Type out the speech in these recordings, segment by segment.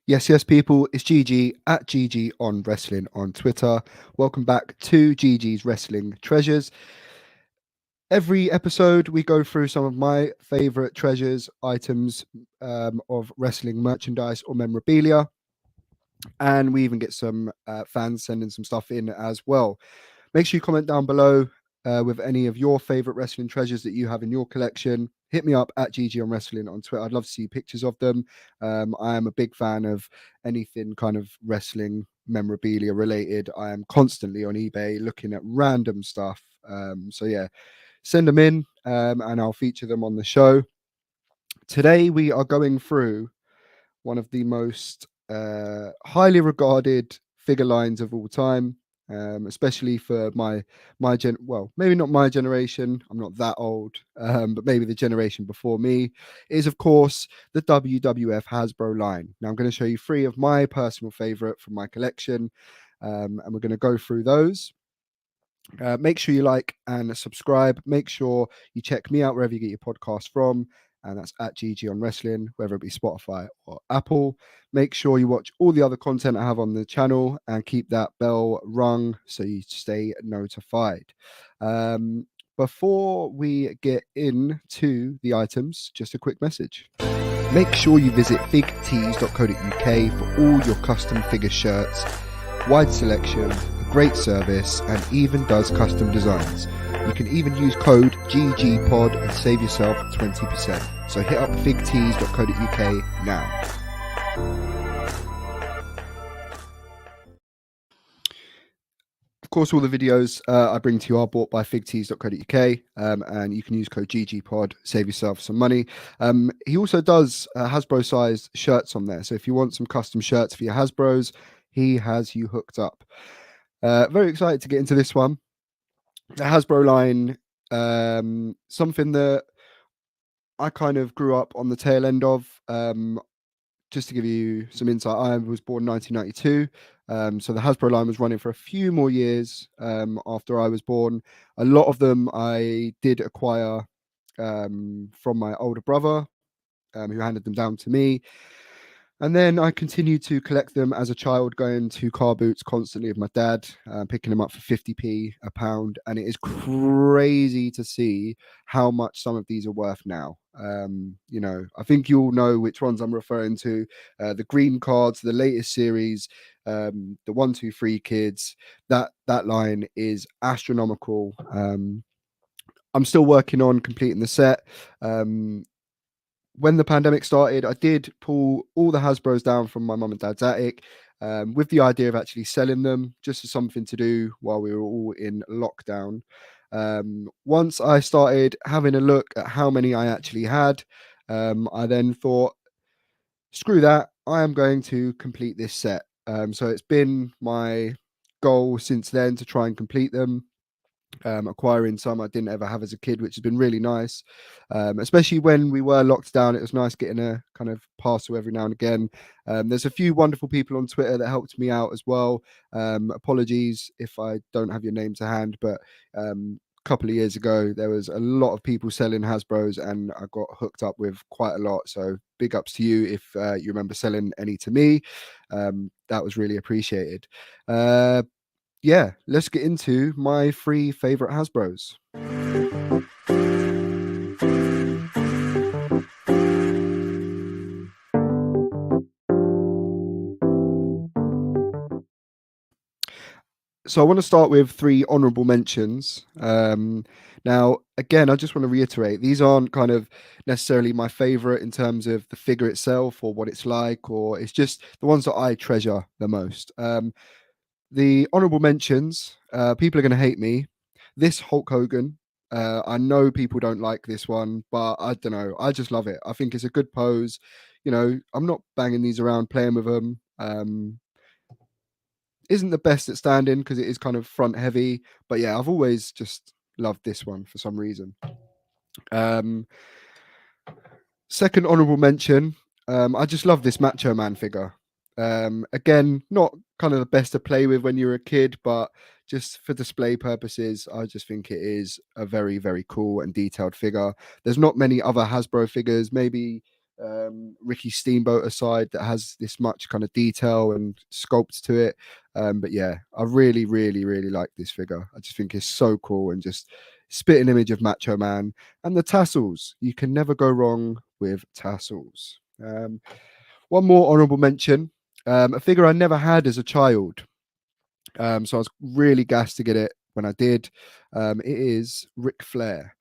Yes, people, it's GG at GG on Wrestling on Twitter. Welcome back to GG's Wrestling Treasures. Every episode, we go through some of my favorite treasures, items of wrestling merchandise or memorabilia. And we even get some fans sending some stuff in as well. Make sure you comment down below with any of your favorite wrestling treasures that you have in your collection. Hit me up at GG on Wrestling on Twitter. I'd love to see pictures of them. I am a big fan of anything kind of wrestling memorabilia related. I am constantly on eBay looking at random stuff. So yeah, send them in and I'll feature them on the show. Today we are going through one of the most highly regarded figure lines of all time, especially for well, maybe not my generation. I'm not that old, but maybe the generation before me is, of course, the WWF Hasbro line. Now I'm going to show you 3 of my personal favorite from my collection, and we're going to go through those. Make sure you like and subscribe. Make sure you check me out wherever you get your podcast from. And that's at GG on Wrestling, whether it be Spotify or Apple. Make sure you watch all the other content I have on the channel and keep that bell rung so you stay notified. Before we get into the items, just a quick message. Make sure you visit figtees.co.uk for all your custom figure shirts, wide selection, great service, and even does custom designs. You can even use code GGPOD and save yourself 20%. So hit up figtees.co.uk now. Of course, all the videos I bring to you are bought by figtees.co.uk, and you can use code GGPOD, save yourself some money. He also does Hasbro-sized shirts on there. So if you want some custom shirts for your Hasbros, he has you hooked up. Very excited to get into this one. The Hasbro line, something that I kind of grew up on the tail end of. Just to give you some insight, I was born in 1992. So the Hasbro line was running for a few more years after I was born. A lot of them I did acquire from my older brother, who handed them down to me. And then I continued to collect them as a child, going to car boots constantly with my dad, picking them up for 50p a pound. And it is crazy to see how much some of these are worth now. I think you all know which ones I'm referring to. The green cards, the latest series, the 1, 2, 3 kids. That line is astronomical. I'm still working on completing the set. When the pandemic started, I did pull all the Hasbros down from my mum and dad's attic with the idea of actually selling them just as something to do while we were all in lockdown. Once I started having a look at how many I actually had, I then thought, screw that, I am going to complete this set. So it's been my goal since then to try and complete them. Acquiring some I didn't ever have as a kid, which has been really nice, especially when we were locked down. It was nice getting a kind of parcel every now and again. There's a few wonderful people on Twitter that helped me out as well. Apologies if I don't have your name to hand, but a couple of years ago there was a lot of people selling Hasbros and I got hooked up with quite a lot, so big ups to you if you remember selling any to me. That was really appreciated. Yeah, let's get into my 3 favorite Hasbros. So I want to start with 3 honorable mentions. Now, again, I just want to reiterate, these aren't kind of necessarily my favorite in terms of the figure itself or what it's like, or it's just the ones that I treasure the most. The honorable mentions, people are going to hate me. This Hulk Hogan, I know people don't like this one, but I don't know. I just love it. I think it's a good pose. I'm not banging these around, playing with them. Isn't the best at standing because it is kind of front heavy. But yeah, I've always just loved this one for some reason. Second honorable mention, I just love this Macho Man figure. Again, not kind of the best to play with when you're a kid, but just for display purposes, I just think it is a very, very cool and detailed figure. There's not many other Hasbro figures, maybe Ricky Steamboat aside, that has this much kind of detail and sculpt to it. But yeah, I really, really, really like this figure. I just think it's so cool and just spitting image of Macho Man. And the tassels, you can never go wrong with tassels. One more honorable mention, a figure I never had as a child. So I was really gassed to get it when I did. It is Ric Flair.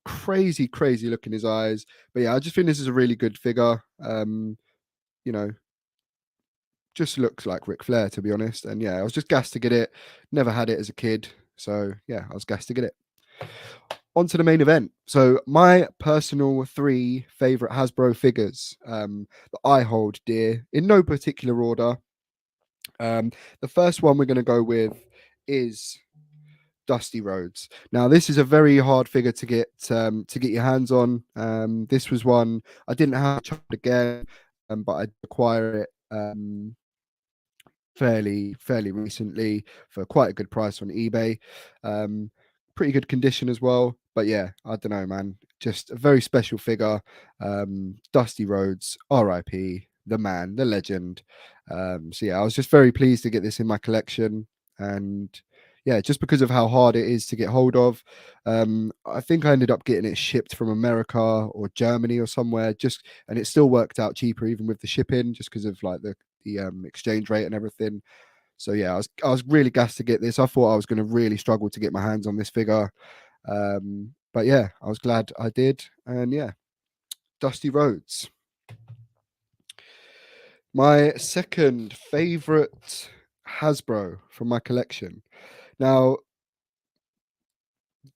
Crazy, crazy look in his eyes. But yeah, I just think this is a really good figure. You know, just looks like Ric Flair, to be honest. And yeah, I was just gassed to get it. Never had it as a kid. So yeah, I was gassed to get it. On to the main event. So my personal three favorite Hasbro figures that I hold dear in no particular order. The first one we're going to go with is Dusty Rhodes. Now, this is a very hard figure to get your hands on. This was one I didn't have a child again, but I acquire it fairly recently for quite a good price on eBay. Um, Pretty good condition as well. But yeah, I don't know, man. Just a very special figure. Dusty Rhodes, R.I.P. The man, the legend. So yeah, I was just very pleased to get this in my collection, and yeah, just because of how hard it is to get hold of. I think I ended up getting it shipped from America or Germany or somewhere, just and it still worked out cheaper even with the shipping, just because of like the exchange rate and everything. So yeah, I was really gassed to get this. I thought I was going to really struggle to get my hands on this figure, but yeah, I was glad I did. And yeah, Dusty Rhodes. My second favorite Hasbro from my collection. Now,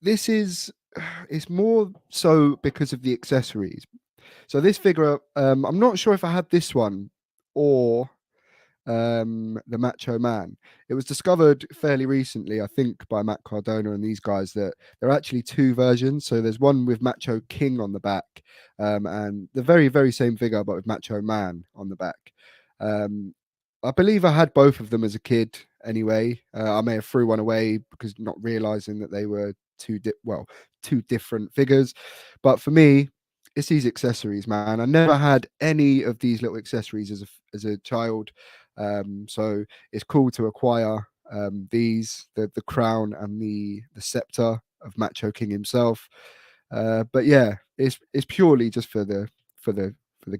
this is it's more so because of the accessories. So this figure, I'm not sure if I had this one or the Macho Man. It was discovered fairly recently, I think, by Matt Cardona and these guys, that there are actually two versions. So there's one with Macho King on the back, and the very, very same figure, but with Macho Man on the back. Um, I believe I had both of them as a kid anyway. I may have threw one away because not realizing that they were two different figures. But for me, it's these accessories, man. I never had any of these little accessories as a child. So it's cool to acquire these, the crown and the scepter of Macho King himself. But yeah, it's purely just for the for the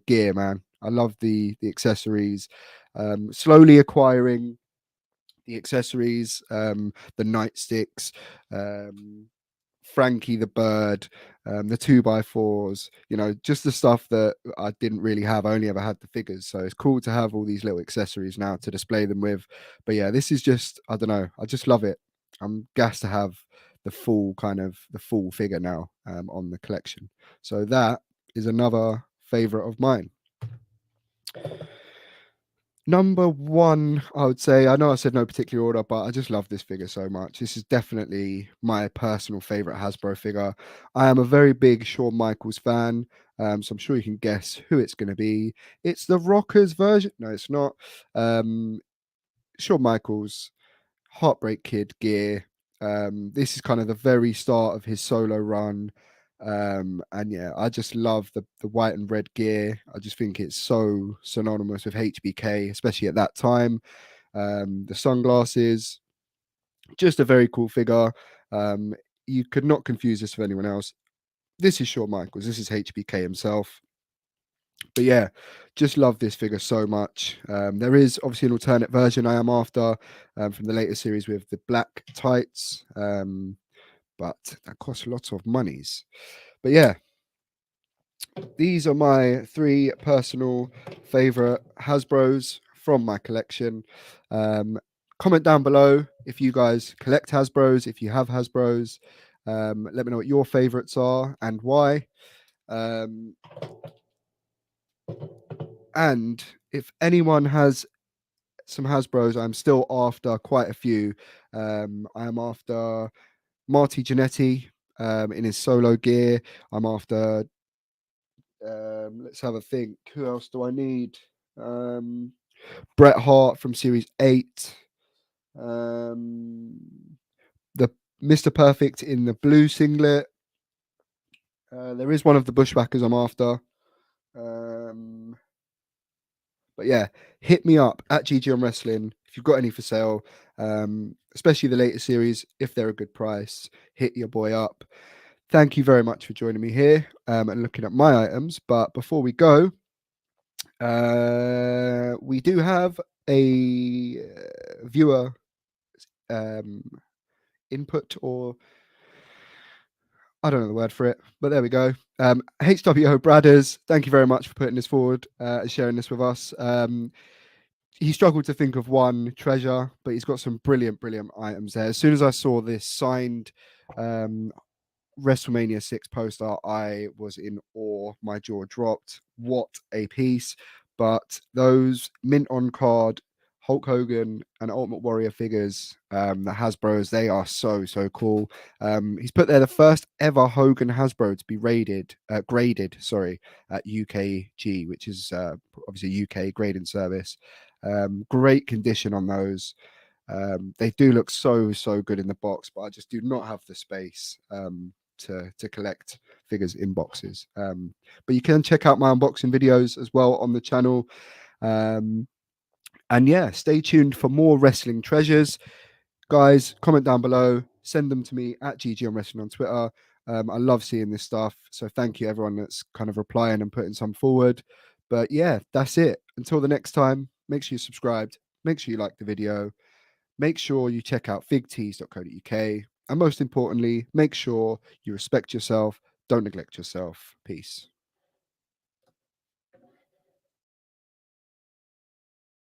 gear, man. I love the accessories. Slowly acquiring the accessories, the nightsticks, Frankie the bird, the 2x4s, just the stuff that I didn't really have. I only ever had the figures. So it's cool to have all these little accessories now to display them with. But yeah, this is just, I don't know, I just love it. I'm gassed to have the full figure now on the collection. So that is another favorite of mine. Number one, I would say, I know I said no particular order, but I just love this figure so much. This is definitely my personal favorite Hasbro figure. I am a very big Shawn Michaels fan, so I'm sure you can guess who it's going to be. It's the Rockers version. No, it's not. Shawn Michaels, Heartbreak Kid gear. This is kind of the very start of his solo run. And yeah, I just love the white and red gear. I just think it's so synonymous with HBK, especially at that time. The sunglasses, just a very cool figure. You could not confuse this with anyone else. This is Shawn Michaels. This is HBK himself. But yeah, just love this figure so much. There is obviously an alternate version I am after from the later series with the black tights, but that costs lots of monies. But yeah, these are my three personal favorite Hasbros from my collection. Comment down below if you guys collect Hasbros, if you have Hasbros. Let me know what your favorites are and why. Um, and if anyone has some Hasbros, I'm still after quite a few. I am after Marty Jannetty in his solo gear. I'm after let's have a think. Who else do I need? Bret Hart from Series 8. Um, the Mr. Perfect in the blue singlet. There is one of the Bushwhackers I'm after. But yeah, hit me up at GG on Wrestling if you've got any for sale, especially the latest series. If they're a good price, hit your boy up. Thank you very much for joining me here and looking at my items. But before we go, we do have a viewer input, or I don't know the word for it, but there we go. HWO Bradders, thank you very much for putting this forward and sharing this with us. He struggled to think of one treasure, but he's got some brilliant items there. As soon as I saw this signed WrestleMania 6 poster, I was in awe. My jaw dropped. What a piece. But those mint on card Hulk Hogan and Ultimate Warrior figures, the Hasbros, they are so cool. He's put there the first ever Hogan Hasbro to be graded, at UKG, which is obviously UK grading service. Great condition on those. They do look so good in the box, but I just do not have the space to collect figures in boxes. But you can check out my unboxing videos as well on the channel. And yeah, stay tuned for more wrestling treasures. Guys, comment down below. Send them to me at GG on Wrestling on Twitter. I love seeing this stuff. So thank you everyone that's kind of replying and putting some forward. But yeah, that's it. Until the next time, make sure you're subscribed. Make sure you like the video. Make sure you check out figtees.co.uk. And most importantly, make sure you respect yourself. Don't neglect yourself. Peace.